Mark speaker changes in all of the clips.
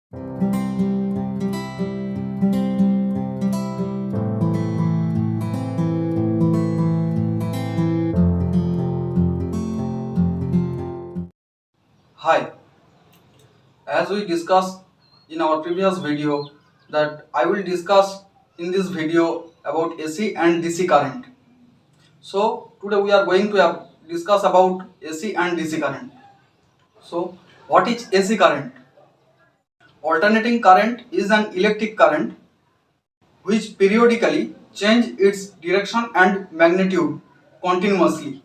Speaker 1: Hi, as we discussed in our previous video that I will discuss in this video about AC and DC current. So today we are going to discuss about AC and DC current. So what is AC current? Alternating current is an electric current which periodically change its direction and magnitude continuously.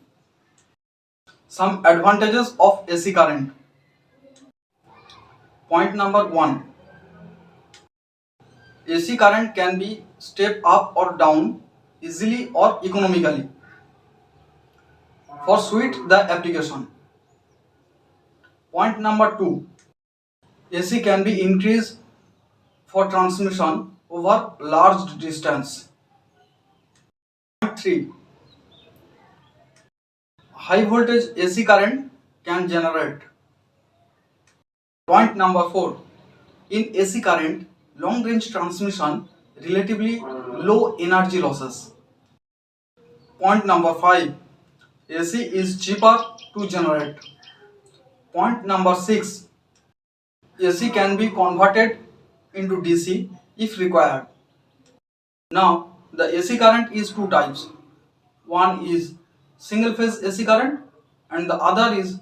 Speaker 1: Some advantages of AC current. Point number 1. AC current can be step up or down easily or economically for suit the application. Point number 2. AC can be increased for transmission over large distance. Point 3. High voltage AC current can generate. Point number 4. In AC current, long range transmission relatively low energy losses. Point number 5. AC is cheaper to generate. Point number 6. AC can be converted into DC if required. Now, the AC current is two types. One is single phase AC current and the other is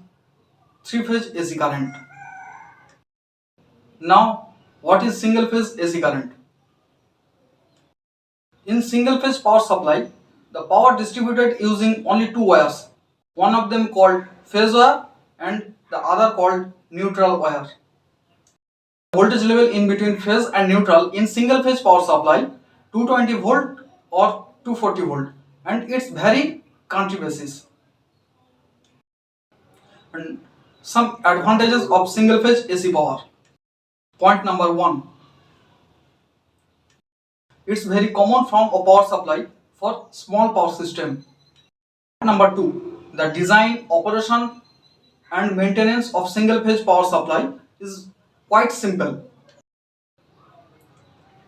Speaker 1: three phase AC current. Now, what is single phase AC current? In single phase power supply, the power distributed using only two wires, one of them called phase wire and the other called neutral wire. Voltage level in between phase and neutral in single phase power supply 220 volt or 240 volt and it's vary country basis. And some advantages of single phase AC power. Point number 1. It's very common from a power supply for small power system. Number 2. The design, operation and maintenance of single phase power supply is quite simple.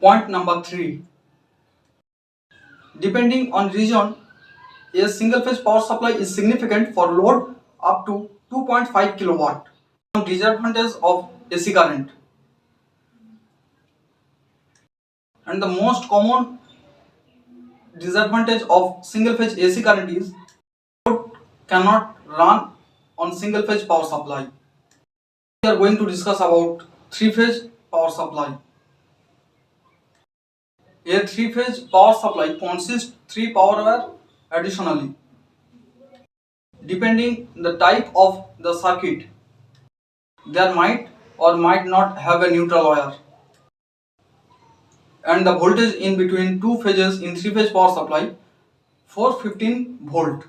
Speaker 1: Point number 3. Depending on region, a single phase power supply is significant for load up to 2.5 kilowatt. Some disadvantages of AC current. And the most common disadvantage of single phase AC current is load cannot run on single phase power supply. We are going to discuss about three phase power supply. A three phase power supply consists three power wire additionally. Depending the type of the circuit, there might or might not have a neutral wire. And the voltage in between two phases in three phase power supply 415 volt.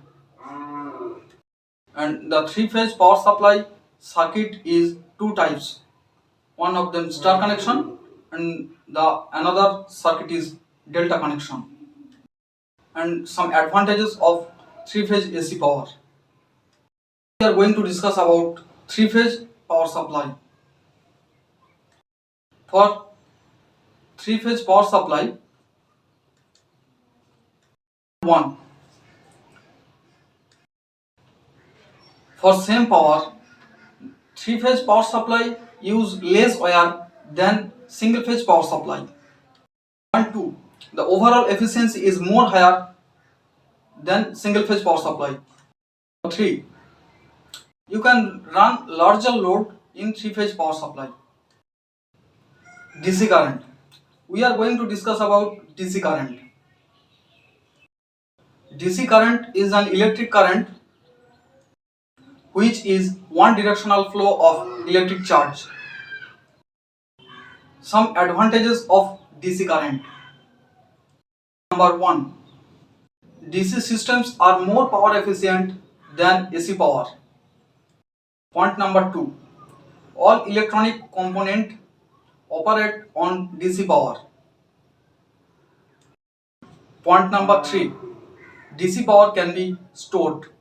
Speaker 1: And the three phase power supply circuit is two types. One of them star connection and the another circuit is delta connection. And some advantages of three phase AC power. We are going to discuss about three phase power supply. For three phase power supply, 1. For same power, three phase power supply use less wire than single phase power supply. 2. The overall efficiency is more higher than single phase power supply. 3. You can run larger load in three phase power supply. DC current. We are going to discuss about DC current. DC current is an electric current which is one directional flow of electric charge. Some advantages of DC current. Number 1. DC systems are more power efficient than AC power. Point number 2. All electronic components operate on DC power. Point number 3. DC power can be stored.